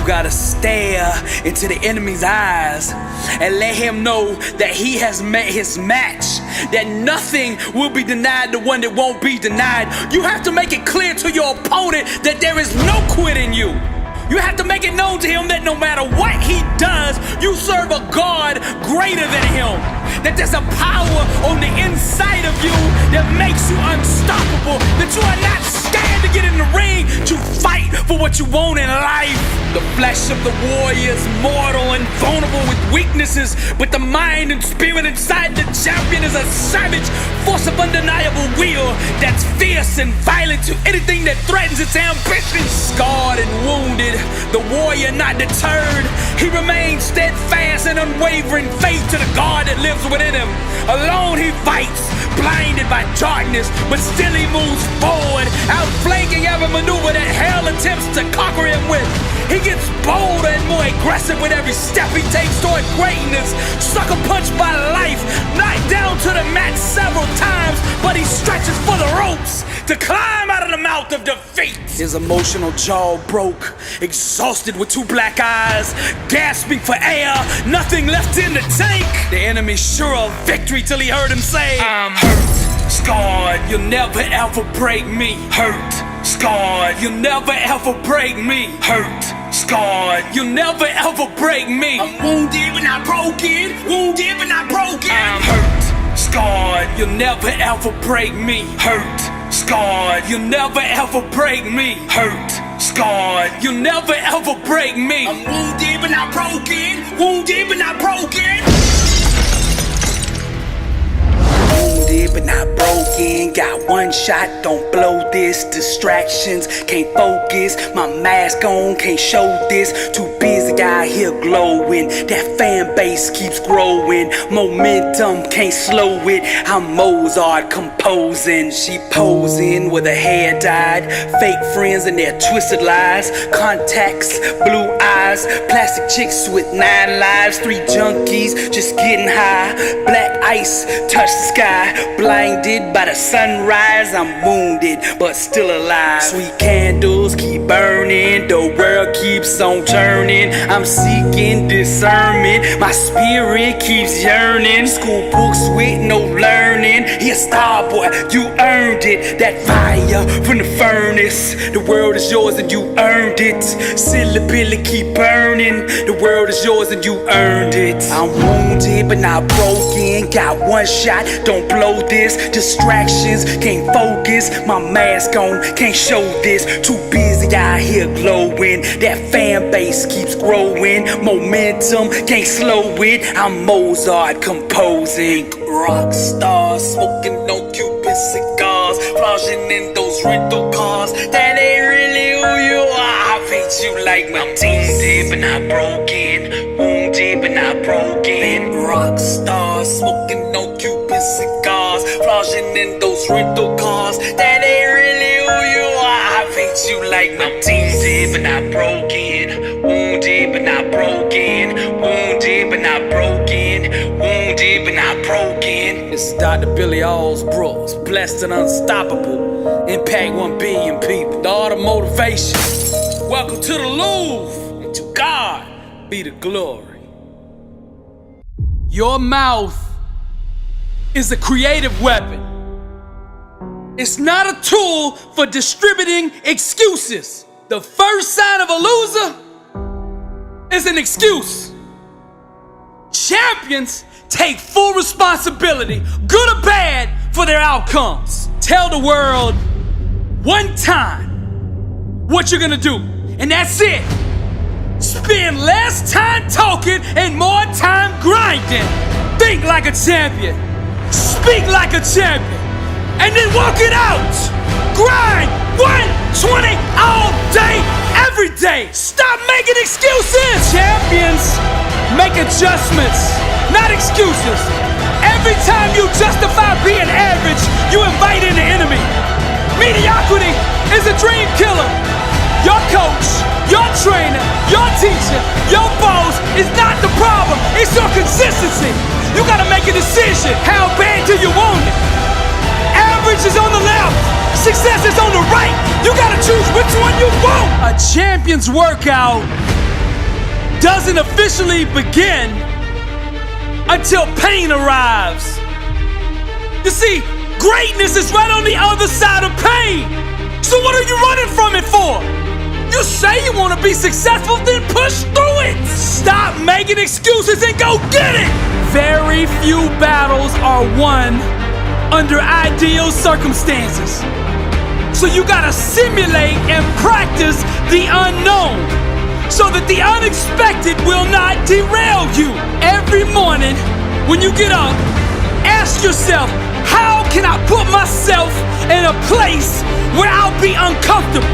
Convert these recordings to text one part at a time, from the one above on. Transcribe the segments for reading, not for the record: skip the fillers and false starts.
You gotta stare into the enemy's eyes and let him know that he has met his match, that nothing will be denied the one that won't be denied. You have to make it clear to your opponent that there is no quit in you. You have to make it known to him that no matter what he does, you serve a God greater than him. That there's a power on the inside of you that makes you unstoppable. That you are not scared to get in the ring to fight for what you want in life. The flesh of the warrior is mortal and vulnerable with weaknesses, but the mind and spirit inside the champion is a savage force of undeniable will that's fierce and violent to anything that threatens its ambition. Scarred and wounded, the warrior not deterred, he remains steadfast and unwavering faith to the God that lives within him. Alone he fights, blinded by darkness, but still he moves forward, outflanking every maneuver that hell attempts to conquer him with. He gets bolder and more aggressive with every step he takes toward greatness. Sucker punched by life, knocked down to the mat several times, but he stretches for the ropes to climb out of the mouth of defeat. His emotional jaw broke, exhausted with two black eyes, gasping for air, nothing left in the tank. The enemy sure of victory till he heard him say, I'm hurt, scarred, you'll never ever break me. Hurt, scarred, you'll never ever break me. Hurt, scarred, you'll never ever break me. I'm wounded but not broken, wounded but not broken. I'm hurt, scarred, you'll never ever break me. Hurt, scarred, you'll never ever break me. Hurt, scarred, you'll never ever break me. I'm wounded but not broken, wounded but not broken. Wounded but not broken, got one shot, don't blow this. Distractions, can't focus, my mask on, can't show this. Too busy out here glowing, that fan base keeps growing. Momentum, can't slow it, I'm Mozart composing. She posing with her hair dyed, fake friends and their twisted lies. Contacts, blue eyes, plastic chicks with 9 lives. 3 junkies, just getting high. Black ice, touch the sky, blinded by the sunrise. I'm wounded, but still alive. Sweet candles keep burning, the world keeps on turning. I'm seeking discernment, my spirit keeps yearning. School books with no learning. Here, star boy, you earned it. That fire from the furnace, the world is yours and you earned it. Silly Billy keep burning, the world is yours and you earned it. I'm wounded but not broken, got one shot, don't blow this. Distractions, can't focus, my mask on, can't show this. Too busy out here glowing, that fan base keeps growing. Momentum, can't slow it, I'm Mozart composing. Rock star, smoking no Cuban cigars, flashing in those rental cars. That ain't really who you are. I hate you like my wounded but not broken, wounded but not broken. Rock star, smoking no Cuban cigars, flashing in those rental cars. That ain't really who you are. I hate you like my wounded but not broken, wounded but not broken, wounded but not broken, wounded but not broken. This is Dr. Billy Alsbrooks, blessed and unstoppable. Impact 1 billion people. The art of motivation. Welcome to the Louvre, and to God be the glory. Your mouth is a creative weapon. It's not a tool for distributing excuses. The first sign of a loser is an excuse. Champions take full responsibility, good or bad, for their outcomes. Tell the world one time what you're gonna do, and that's it. Spend less time talking and more time grinding. Think like a champion, speak like a champion, and then walk it out. Grind 120 all day, every day. Stop making excuses. Champions make adjustments, not excuses. Every time you justify being average, you invite in the enemy. Mediocrity is a dream killer. Your coach, your trainer, your teacher, your boss is not the problem. It's your consistency. You gotta make a decision. How bad do you want it? Average is on the left, success is on the right. You gotta choose which one you want. A champion's workout doesn't officially begin until pain arrives. You see, greatness is right on the other side of pain. So what are you running from it for? You say you want to be successful, then push through it. Stop making excuses and go get it. Very few battles are won under ideal circumstances. So you gotta simulate and practice the unknown so that the unexpected will not derail you. Every morning when you get up, ask yourself, how can I put myself in a place where I'll be uncomfortable?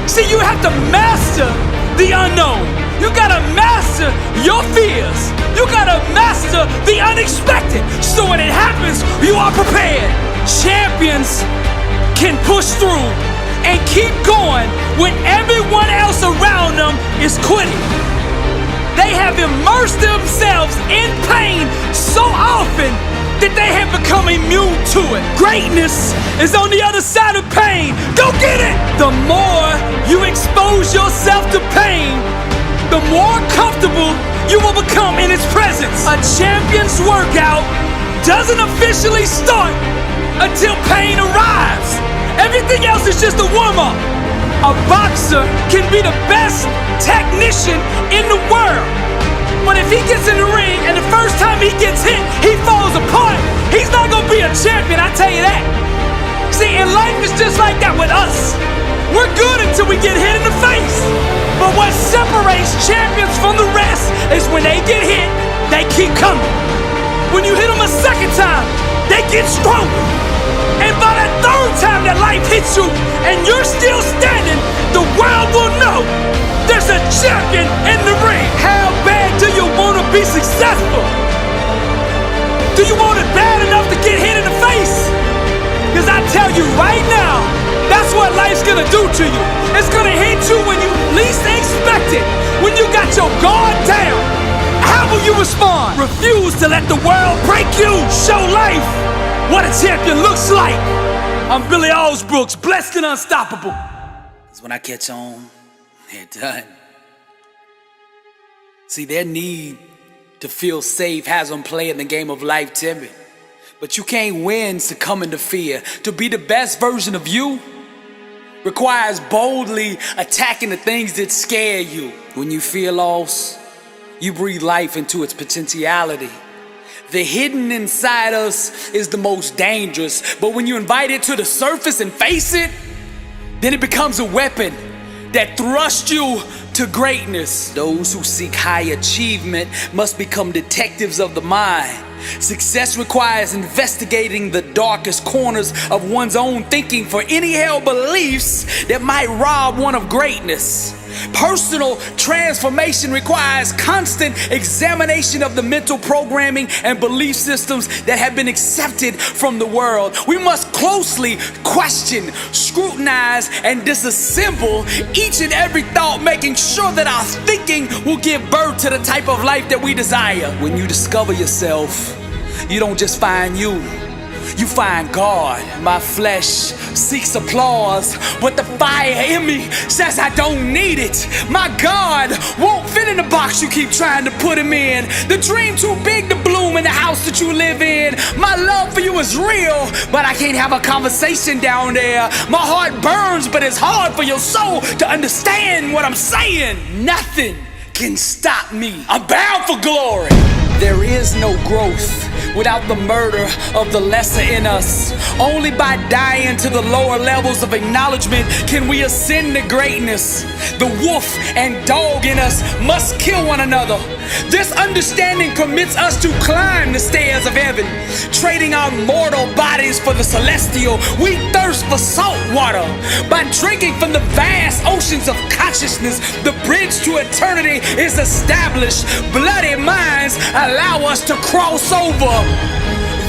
See, you have to master the unknown. You gotta master your fears. You gotta master the unexpected. So when it happens, you are prepared. Champions can push through and keep going when everyone else around them is quitting. They have immersed themselves in pain so often that they have become immune to it. Greatness is on the other side of pain. Go get it! The more you expose yourself to pain, the more comfortable you will become in its presence. A champion's workout doesn't officially start until pain arrives. Everything else is just a warm-up. A boxer can be the best technician in the world, but if he gets in the ring and the first time he gets hit, he falls apart, he's not gonna be a champion, I tell you that. See, and life is just like that with us. We're good until we get hit in the face. But what separates champions from the rest is when they get hit, they keep coming. When you hit them a second time, they get stronger. And by the third time that life hits you and you're still standing, the world will know there's a champion in the ring. How bad do you want to be successful? Do you want it bad enough to get hit in the face? Because I tell you right now, that's what life's gonna do to you. It's gonna hit you when you least expect it. When you got your guard down, how will you respond? Refuse to let the world break you. Show life what a champion looks like. I'm Billy Alsbrooks, blessed and unstoppable. Cause when I catch on, they're done. See, their need to feel safe has them playing the game of life timid. But you can't win succumbing to fear. To be the best version of you requires boldly attacking the things that scare you. When you feel lost, you breathe life into its potentiality. The hidden inside us is the most dangerous, but when you invite it to the surface and face it, then it becomes a weapon that thrusts you to greatness. Those who seek high achievement must become detectives of the mind. Success requires investigating the darkest corners of one's own thinking for any held beliefs that might rob one of greatness. Personal transformation requires constant examination of the mental programming and belief systems that have been accepted from the world. We must closely question, scrutinize, and disassemble each and every thought, making sure that our thinking will give birth to the type of life that we desire. When you discover yourself, you don't just find you find God. My flesh seeks applause, but the fire in me says I don't need it. My God won't fit in the box you keep trying to put him in. The dream too big to bloom in the house that you live in. My love for you is real, but I can't have a conversation down there. My heart burns, but it's hard for your soul to understand what I'm saying. Nothing can stop me. I'm bound for glory. There is no growth without the murder of the lesser in us. Only by dying to the lower levels of acknowledgement can we ascend to greatness. The wolf and dog in us must kill one another. This understanding permits us to climb the stairs of heaven, trading our mortal bodies for the celestial. We thirst for salt water. By drinking from the vast oceans of consciousness, the bridge to eternity is established. Bloody minds allow us to cross over.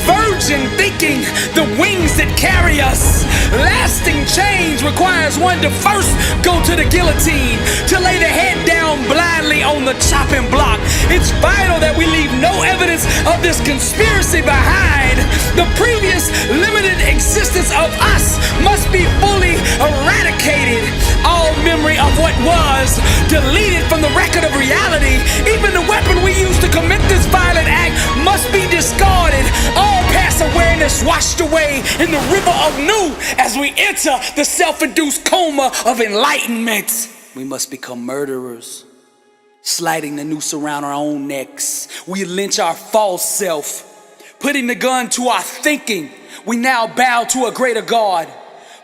Virgin thinking, the wings that carry us. Lasting change requires one to first go to the guillotine, to lay the head down blindly on the chopping block. It's vital that we leave no evidence of this conspiracy behind. The previous limited existence of us must be fully eradicated. All memory of what was deleted from the record of reality. Even the weapon we use to commit this violent act must be discarded. All past awareness washed away in the river of new as we enter the self-induced coma of enlightenment. We must become murderers, sliding the noose around our own necks. We lynch our false self, putting the gun to our thinking. We now bow to a greater God,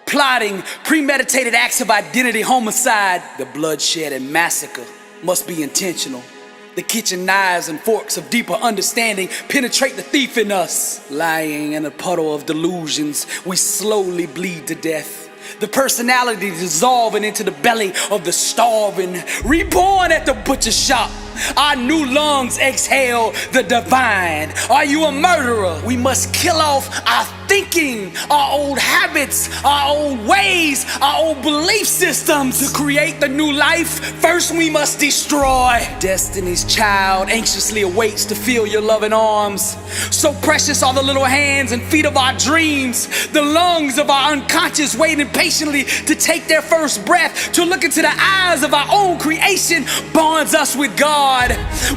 plotting premeditated acts of identity homicide. The bloodshed and massacre must be intentional. The kitchen knives and forks of deeper understanding penetrate the thief in us. Lying in a puddle of delusions, we slowly bleed to death. The personality dissolving into the belly of the starving, reborn at the butcher shop. Our new lungs exhale the divine. Are you a murderer? We must kill off our thinking, our old habits, our old ways, our old belief systems. To create the new life, first we must destroy. Destiny's child anxiously awaits to feel your loving arms. So precious are the little hands and feet of our dreams. The lungs of our unconscious waiting patiently to take their first breath. To look into the eyes of our own creation bonds us with God.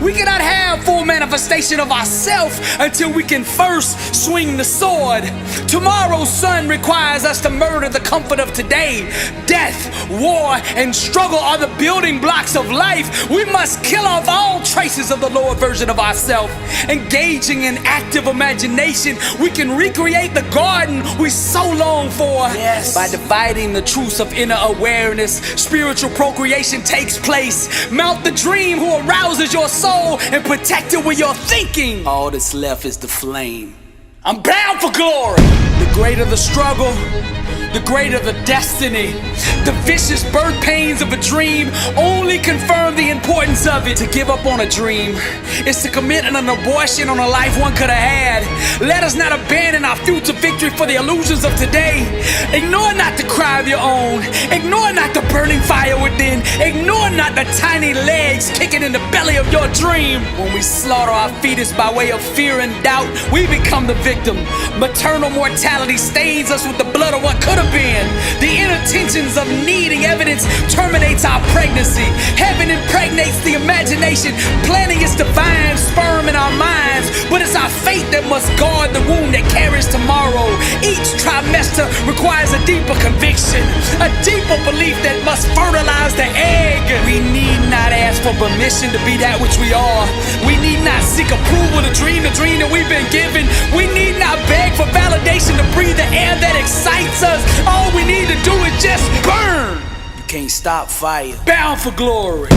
We cannot have full manifestation of ourself until we can first swing the sword. Tomorrow's sun requires us to murder the comfort of today. Death, war, and struggle are the building blocks of life. We must kill off all traces of the lower version of ourselves. Engaging in active imagination, we can recreate the garden we so long for. Yes. By dividing the truths of inner awareness, spiritual procreation takes place. Mount the dream who arouses your soul and protect it with your thinking. All that's left is the flame. I'm bound for glory. The greater the struggle, the greater the destiny. The vicious birth pains of a dream only confirm the importance of it. To give up on a dream is to commit an abortion on a life one could have had. Let us not abandon our future victory for the illusions of today. Ignore not the cry of your own. Ignore not the burning fire within. Ignore not the tiny legs kicking in the belly of your dream. When we slaughter our fetus by way of fear and doubt, we become the victim. Maternal mortality stains us with the blood of what could have been. The inner tensions of needing evidence terminates our pregnancy. Heaven impregnates the imagination, planting its divine sperm in our minds. But it's our faith that must guard the womb that carries tomorrow. Each trimester requires a deeper conviction, a deeper belief that must fertilize the egg. We need not ask for permission to be that which we are. We need not seek approval to dream the dream that we've been given. We need not beg for validation to breathe the air that excites us. All we need to do is just burn. You can't stop fire. Bound for glory.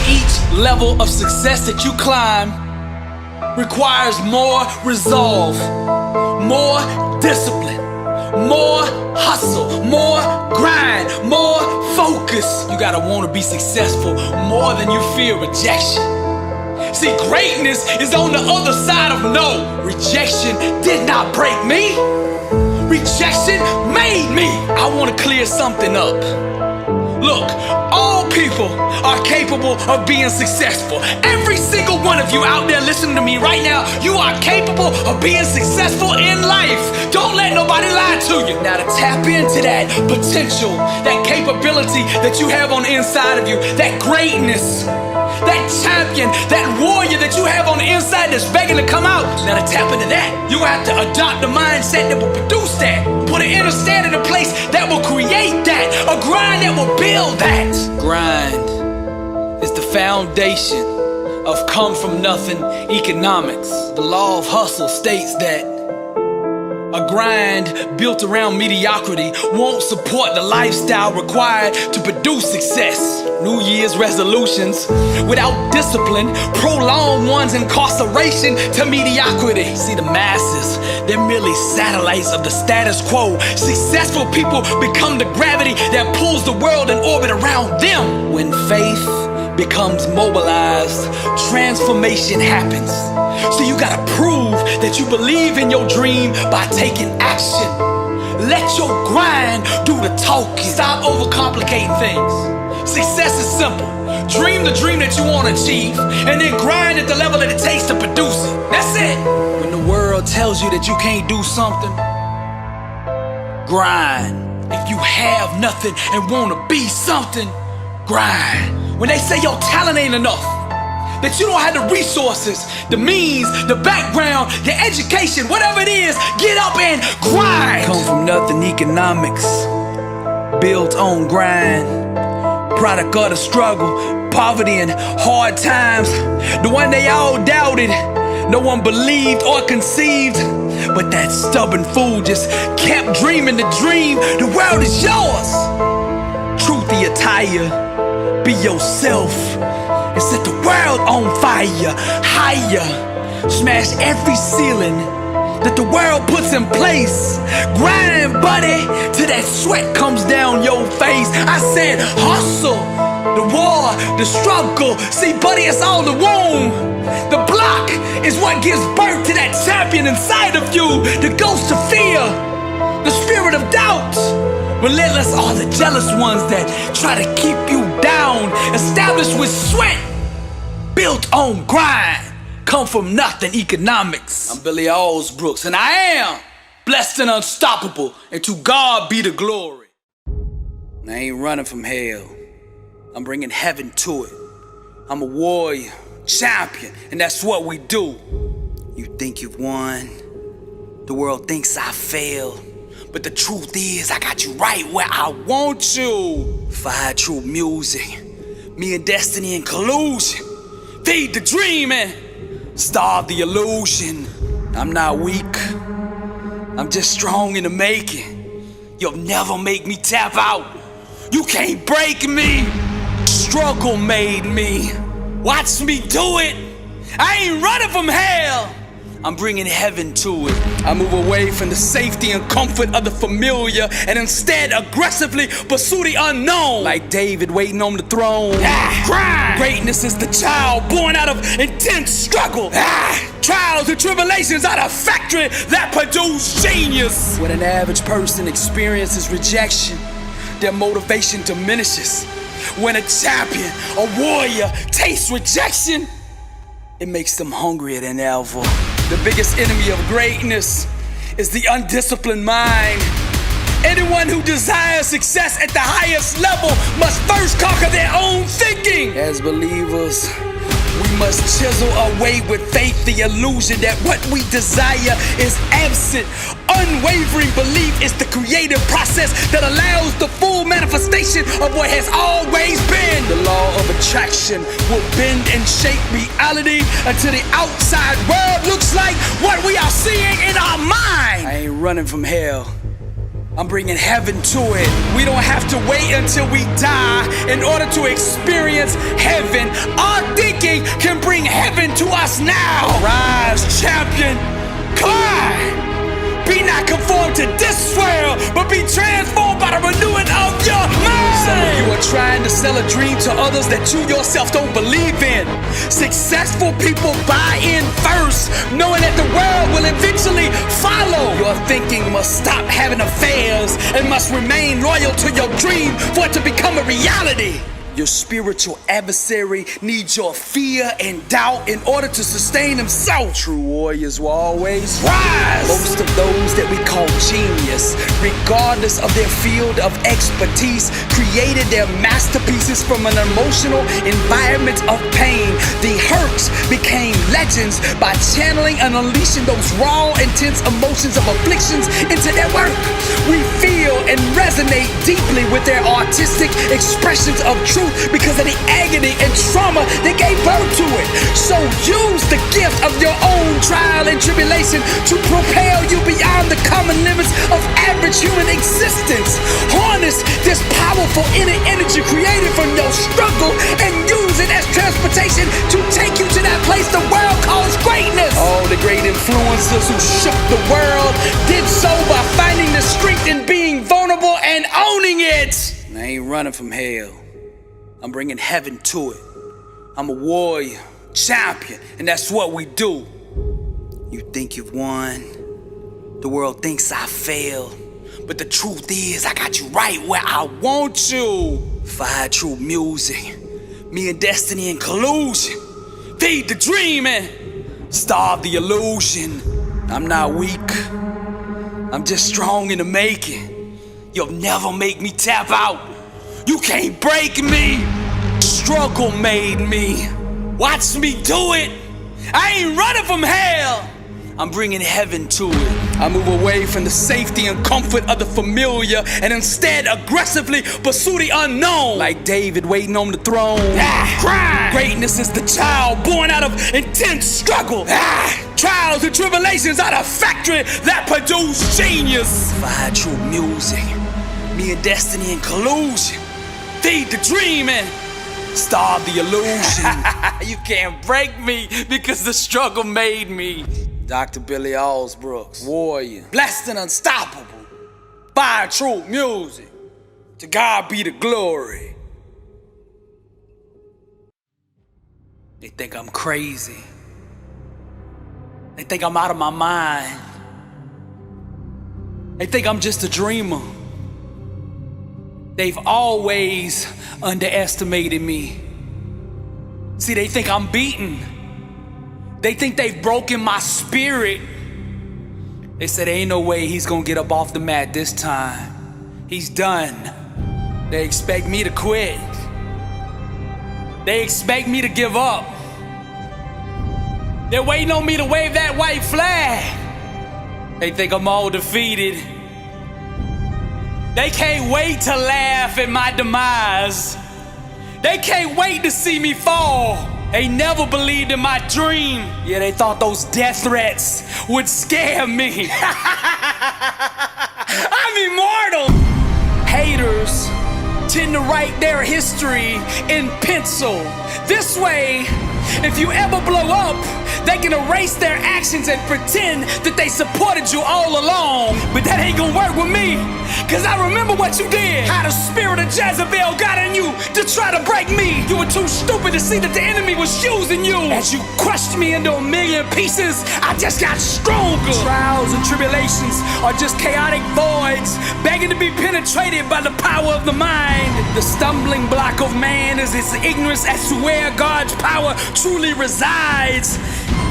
Each level of success that you climb requires more resolve, more discipline, more hustle, more grind, more focus. You gotta want to be successful more than you fear rejection. See, greatness is on the other side of no. Rejection did not break me. Rejection made me. I want to clear something up. Look, all people are capable of being successful. Every single one of you out there listening to me right now, you are capable of being successful in life. Don't let nobody lie to you. Now to tap into that potential, that capability that you have on the inside of you, that greatness, that champion, that warrior that you have on the inside that's begging to come out. Now to tap into that, you have to adopt the mindset that will produce that. Put an inner standard in place that will create that. A grind that will build that. Grind is the foundation of come from nothing economics. The law of hustle states that a grind built around mediocrity won't support the lifestyle required to produce success. New Year's resolutions without discipline prolong one's incarceration to mediocrity. See, the masses, they're merely satellites of the status quo. Successful people become the gravity that pulls the world in orbit around them. When faith becomes mobilized, transformation happens. So you gotta prove that you believe in your dream by taking action. Let your grind do the talking. Stop overcomplicating things. Success is simple. Dream the dream that you want to achieve, and then grind at the level that it takes to produce it. That's it. When the world tells you that you can't do something, grind. If you have nothing and want to be something, grind. When they say your talent ain't enough, that you don't have the resources, the means, the background, the education, whatever it is, get up and grind. Come from nothing economics, built on grind, product of the struggle, poverty and hard times, the one they all doubted, no one believed or conceived, but that stubborn fool just kept dreaming the dream. The world is yours. Truth the attire, be yourself and set the world on fire. Higher, smash every ceiling that the world puts in place. Grind, buddy, till that sweat comes down your face. I said hustle, the war, the struggle. See, buddy, it's all the womb. The block is what gives birth to that champion inside of you. The ghost of fear, the spirit of doubt. Relentless are the jealous ones that try to keep you down. Established with sweat, built on grind. Come from nothing economics. I'm Billy Alsbrooks, and I am blessed and unstoppable, and to God be the glory. I ain't running from hell, I'm bringing heaven to it. I'm a warrior, champion, and that's what we do. You think you've won, the world thinks I failed, but the truth is I got you right where I want you. Fire true music, me and destiny in collusion. Feed the dream and starve the illusion. I'm not weak, I'm just strong in the making. You'll never make me tap out. You can't break me. Struggle made me. Watch me do it. I ain't running from hell, I'm bringing heaven to it. I move away from the safety and comfort of the familiar and instead aggressively pursue the unknown. Like David waiting on the throne. Grind. Greatness is the child born out of intense struggle. Trials and tribulations are the factory that produce genius. When an average person experiences rejection, their motivation diminishes. When a champion, a warrior, tastes rejection, it makes them hungrier than ever. The biggest enemy of greatness is the undisciplined mind. Anyone who desires success at the highest level must first conquer their own thinking. As believers, we must chisel away with faith the illusion that what we desire is absent. Unwavering belief is the creative process that allows the full manifestation of what has always been. The law of attraction will bend and shape reality until the outside world looks like what we are seeing in our mind. I ain't running from hell, I'm bringing heaven to it. We don't have to wait until we die in order to experience heaven. Our thinking can bring heaven to us now. Rise, champion, climb. Be not conformed to this world, but be transformed by the renewing of your mind. Some of you are trying to sell a dream to others that you yourself don't believe in. Successful people buy in first, knowing that the world will eventually follow. Your thinking must stop having affairs and must remain loyal to your dream for it to become a reality. Your spiritual adversary needs your fear and doubt in order to sustain himself. True warriors will always rise. Most of those that we call genius, regardless of their field of expertise, created their masterpieces from an emotional environment of pain. The hurts became legends by channeling and unleashing those raw, intense emotions of afflictions into their work. We feel and resonate deeply with their artistic expressions of truth because of the agony and trauma that gave birth to it. So use the gift of your own trial and tribulation to propel you beyond the common limits of average human existence. Harness this powerful inner energy created from your struggle and use it as transportation to take you to that place the world calls greatness. All the great influencers who shook the world did so by finding the strength in being vulnerable and owning it. I ain't running from hell, I'm bringing heaven to it. I'm a warrior, champion, and that's what we do. You think you've won, the world thinks I failed, but the truth is I got you right where I want you. Fire true music, me and destiny in collusion. Feed the dream and starve the illusion. I'm not weak, I'm just strong in the making. You'll never make me tap out. You can't break me. struggle made me. Watch me do it. I ain't running from hell. I'm bringing heaven to it. I move away from the safety and comfort of the familiar and instead aggressively pursue the unknown. Like David waiting on the throne. Crime. Greatness is the child born out of intense struggle. Trials and tribulations are the factory that produce genius. If I had true music, me and destiny in collusion, feed the dream and starve the illusion. You can't break me because the struggle made me. Dr. Billy Alsbrooks, warrior, blessed and unstoppable, by true music. To God be the glory. They think I'm crazy. They think I'm out of my mind. They think I'm just a dreamer. They've always underestimated me. See, they think I'm beaten. They think they've broken my spirit. They said ain't no way he's gonna get up off the mat this time. He's done. They expect me to quit. They expect me to give up. They're waiting on me to wave that white flag. They think I'm all defeated. They can't wait to laugh at my demise. They can't wait to see me fall. They never believed in my dream. Yeah, they thought those death threats would scare me. I'm immortal. Haters tend to write their history in pencil. This way, if you ever blow up, they can erase their actions and pretend that they supported you all along. But that ain't gonna work with me, cause I remember what you did. How the spirit of Jezebel got in you to try to break me. You were too stupid to see that the enemy was using you. As you crushed me into a million pieces, I just got stronger. Trials and tribulations are just chaotic voids, begging to be penetrated by the power of the mind. The stumbling block of man is his ignorance as to where God's power truly resides.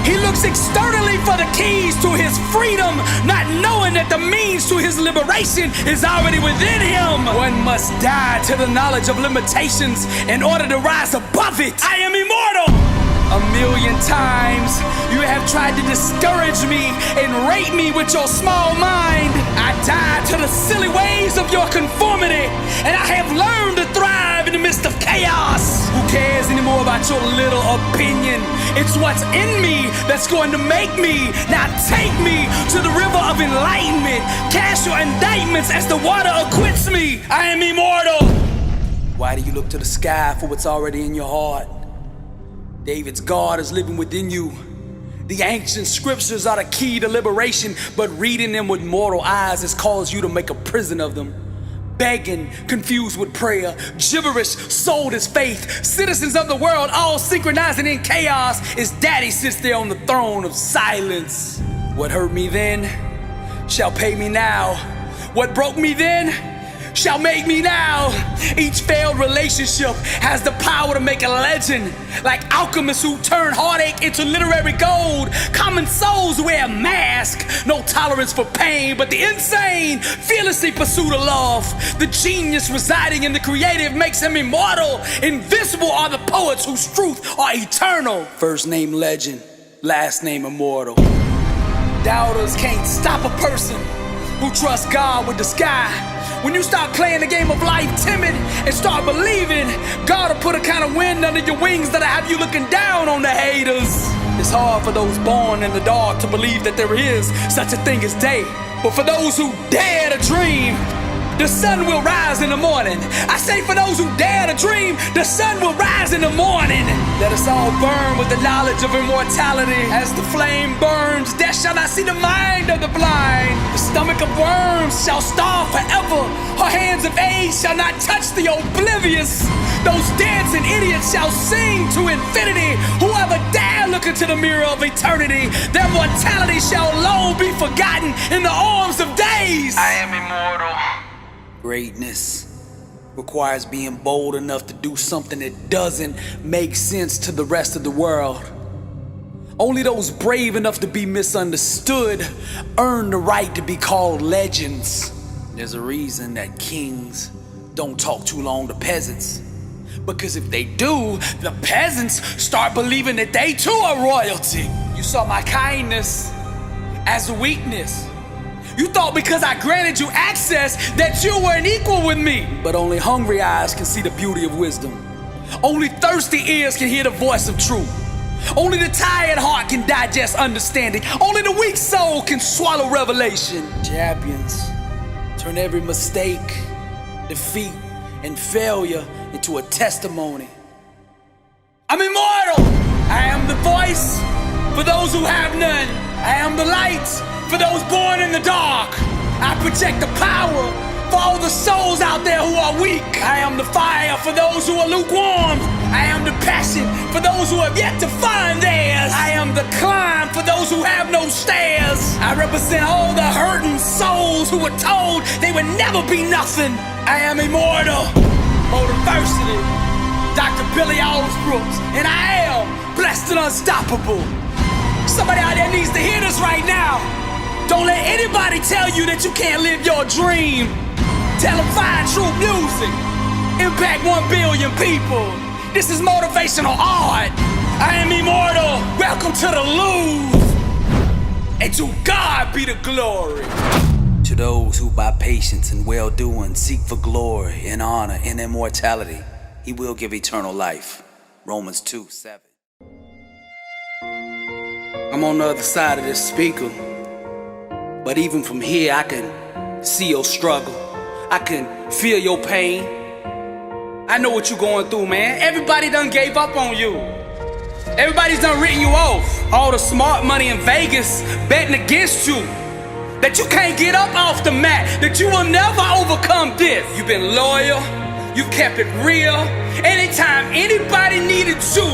He looks externally for the keys to his freedom, not knowing that the means to his liberation is already within him. One must die to the knowledge of limitations in order to rise above it. I am immortal. 1,000,000 times you have tried to discourage me and rate me with your small mind. I died to the silly ways of your conformity, and I have learned to thrive in the midst of chaos. Who cares anymore about your little opinion? It's what's in me that's going to make me. Now take me to the river of enlightenment. Cast your indictments as the water acquits me. I am immortal. Why do you look to the sky for what's already in your heart? David's God is living within you. The ancient scriptures are the key to liberation, but reading them with mortal eyes has caused you to make a prison of them. Begging, confused with prayer, gibberish sold as faith. Citizens of the world all synchronizing in chaos as daddy sits there on the throne of silence. What hurt me then shall pay me now. What broke me then shall make me now. Each failed relationship has the power to make a legend. Like alchemists who turn heartache into literary gold. Common souls wear a mask. No tolerance for pain, but the insane fearlessly pursue the love. The genius residing in the creative makes him immortal. Invincible are the poets whose truth are eternal. First name legend, last name immortal. Doubters can't stop a person who trusts God with the sky. When you stop playing the game of life timid and start believing, God will put a kind of wind under your wings that'll have you looking down on the haters. It's hard for those born in the dark to believe that there is such a thing as day. But for those who dare to dream, the sun will rise in the morning. I say for those who dare to dream, the sun will rise in the morning. Let us all burn with the knowledge of immortality. As the flame burns, death shall not see the mind of the blind. The stomach of worms shall starve forever. Her hands of age shall not touch the oblivious. Those dancing idiots shall sing to infinity. Whoever dare look into the mirror of eternity, their mortality shall long be forgotten in the arms of days. I am immortal. Greatness requires being bold enough to do something that doesn't make sense to the rest of the world. Only those brave enough to be misunderstood earn the right to be called legends. There's a reason that kings don't talk too long to peasants. Because if they do, the peasants start believing that they too are royalty. You saw my kindness as a weakness. You thought because I granted you access that you were an equal with me. But only hungry eyes can see the beauty of wisdom. Only thirsty ears can hear the voice of truth. Only the tired heart can digest understanding. Only the weak soul can swallow revelation. Champions turn every mistake, defeat, and failure into a testimony. I'm immortal. I am the voice for those who have none. I am the light for those born in the dark. I project the power for all the souls out there who are weak. I am the fire for those who are lukewarm. I am the passion for those who have yet to find theirs. I am the climb for those who have no stairs. I represent all the hurting souls who were told they would never be nothing. I am immortal. Motivational, Dr. Billy Alsbrooks, and I am blessed and unstoppable. Somebody out there needs to hear this right now. Don't let anybody tell you that you can't live your dream. Tell them find true music. Impact 1 billion people. This is motivational art. I am immortal. Welcome to the Louvre. And to God be the glory. To those who by patience and well-doing seek for glory and honor and immortality, He will give eternal life. Romans 2:7. I'm on the other side of this speaker, but even from here I can see your struggle. I can feel your pain. I know what you're going through, man. Everybody done gave up on you. Everybody's done written you off. All the smart money in Vegas betting against you. That you can't get up off the mat. That you will never overcome this. You've been loyal. You've kept it real. Anytime anybody needed you,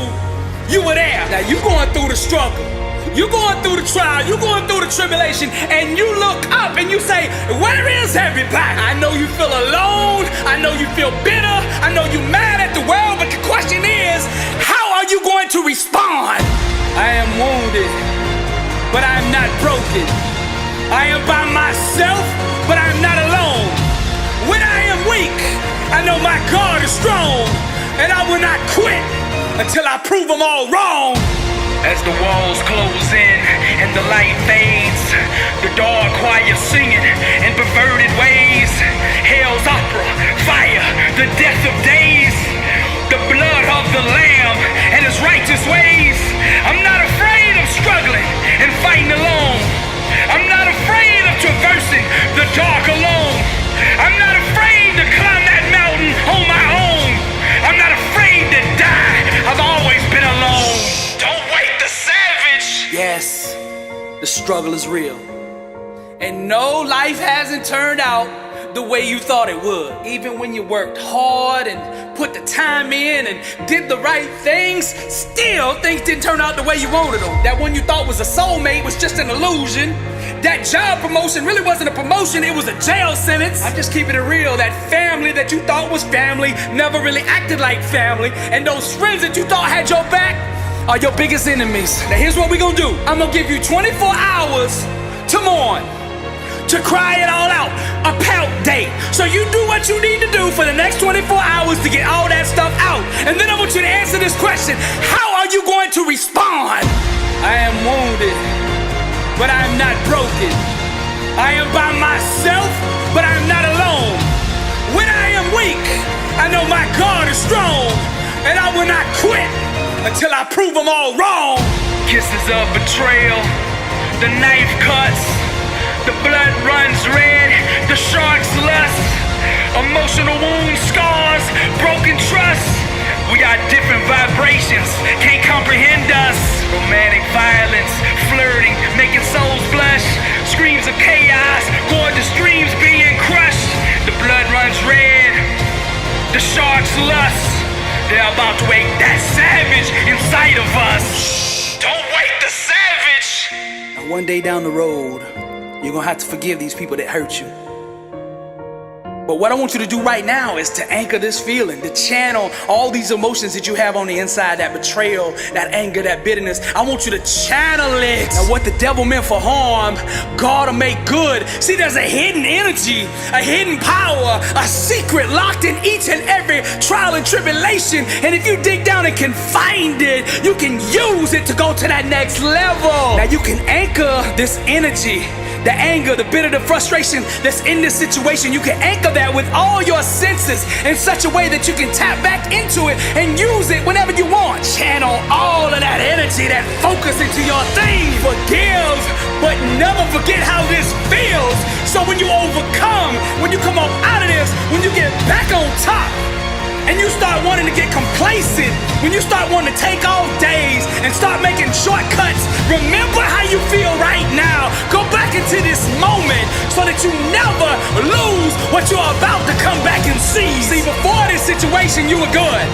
you were there. Now you going through the struggle. You're going through the trial, you're going through the tribulation, and you look up and you say, where is everybody? I know you feel alone, I know you feel bitter, I know you're mad at the world, but the question is, how are you going to respond? I am wounded, but I am not broken. I am by myself, but I am not alone. When I am weak, I know my God is strong, and I will not quit until I prove them all wrong. As the walls close in and the light fades, the dark choir singing in perverted ways, hell's opera, fire, the death of days, the blood of the Lamb and His righteous ways. I'm not afraid of struggling and fighting alone. I'm not afraid of traversing the dark alone. I'm not afraid to climb that mountain on my own. I'm not afraid to die. I've always been alone. Don't wait the savage. Yes, the struggle is real. And no, life hasn't turned out the way you thought it would. Even when you worked hard and put the time in and did the right things, still things didn't turn out the way you wanted them. That one you thought was a soulmate was just an illusion. That job promotion really wasn't a promotion, it was a jail sentence. I'm just keeping it real. That family that you thought was family never really acted like family. And those friends that you thought had your back are your biggest enemies. Now here's what we gonna do. I'm gonna give you 24 hours to mourn, to cry it all out, a pout day. So you do what you need to do for the next 24 hours to get all that stuff out. And then I want you to answer this question. How are you going to respond? I am wounded, but I am not broken. I am by myself, but I am not alone. When I am weak, I know my God is strong, and I will not quit until I prove them all wrong. Kisses of betrayal, the knife cuts, the blood runs red, the shark's lust, emotional wounds, scars, broken trust. We got different vibrations, can't comprehend us. Romantic violence, flirting, making souls blush. Screams of chaos, gorgeous dreams being crushed. The blood runs red, the shark's lust. They're about to wake that savage inside of us. Don't wake the savage. Now one day down the road, you're gonna have to forgive these people that hurt you. But what I want you to do right now is to anchor this feeling, to channel all these emotions that you have on the inside, that betrayal, that anger, that bitterness. I want you to channel it. Now what the devil meant for harm, God will make good. See, there's a hidden energy, a hidden power, a secret locked in each and every trial and tribulation. And if you dig down and can find it, you can use it to go to that next level. Now you can anchor this energy, the anger, the bitter, the frustration that's in this situation. You can anchor that with all your senses in such a way that you can tap back into it and use it whenever you want. Channel all of that energy, that focus into your thing. Forgive, but never forget how this feels. So when you overcome, when you come up out of this, when you get back on top, and you start wanting to get complacent, when you start wanting to take off days and start making shortcuts, remember how you feel right now. Go back into this moment so that you never lose what you're about to come back and see. See, before this situation, you were good.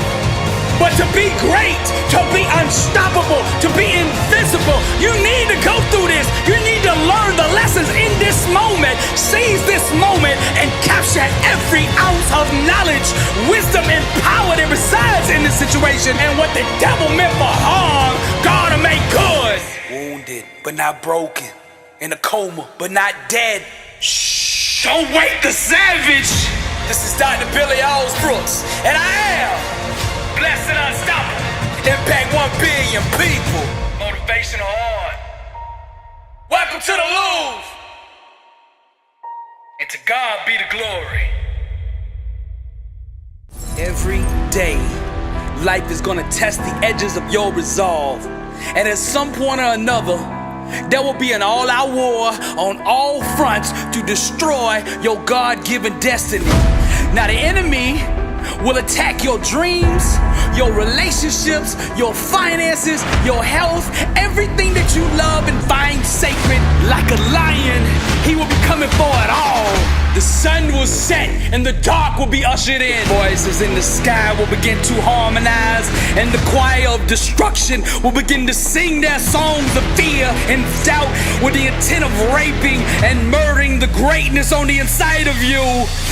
But to be great, to be unstoppable, to be invincible, you need to go through this. You need to learn the lessons in this moment. Seize this moment and capture every ounce of knowledge, wisdom, and power that resides in this situation. And what the devil meant for harm, God will make good. Wounded, but not broken. In a coma, but not dead. Shh, don't wake the savage. This is Dr. Billy Alsbrooks, and I am blessed and unstoppable. Impact 1 billion people. Motivational art. Welcome to the Louvre. And to God be the glory. Every day, life is gonna test the edges of your resolve. And at some point or another, there will be an all-out war on all fronts to destroy your God-given destiny. Now the enemy will attack your dreams, your relationships, your finances, your health, everything that you love and find sacred. Like a lion, he will be coming for it all. The sun will set and the dark will be ushered in. Voices in the sky will begin to harmonize, and the choir of destruction will begin to sing their songs of fear and doubt with the intent of raping and murdering the greatness on the inside of you.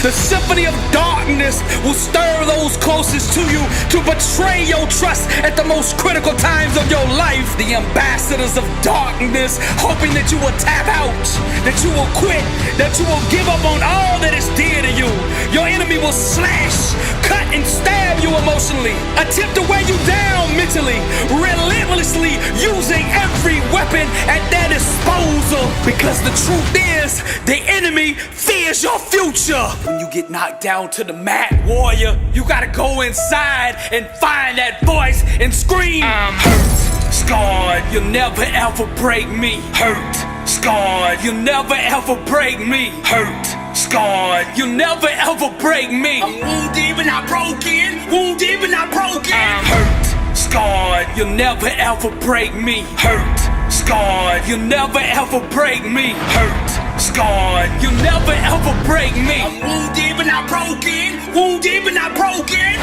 The symphony of darkness will stir those closest to you to betray your trust at the most critical times of your life. The ambassadors of darkness, hoping that you will tap out, that you will quit, that you will give up on all that is dear to you. Your enemy will slash, cut, and stab you emotionally, attempt to wear you down mentally, relentlessly using every weapon at their disposal. Because the truth is, the enemy fears your future. When you get knocked down to the mat, warrior, you gotta go inside and find that voice and scream. I'm hurt, scarred, you'll never ever break me. Hurt, scarred, you'll never ever break me. Hurt, scarred, you'll never ever break me. I'm wounded but not broken, wounded but not broken. I'm hurt, scarred, you'll never ever break me. Hurt, scarred, you'll never ever break me. Hurt, scarred, you'll never ever break me. I'm wounded but not broken, wounded but not broken.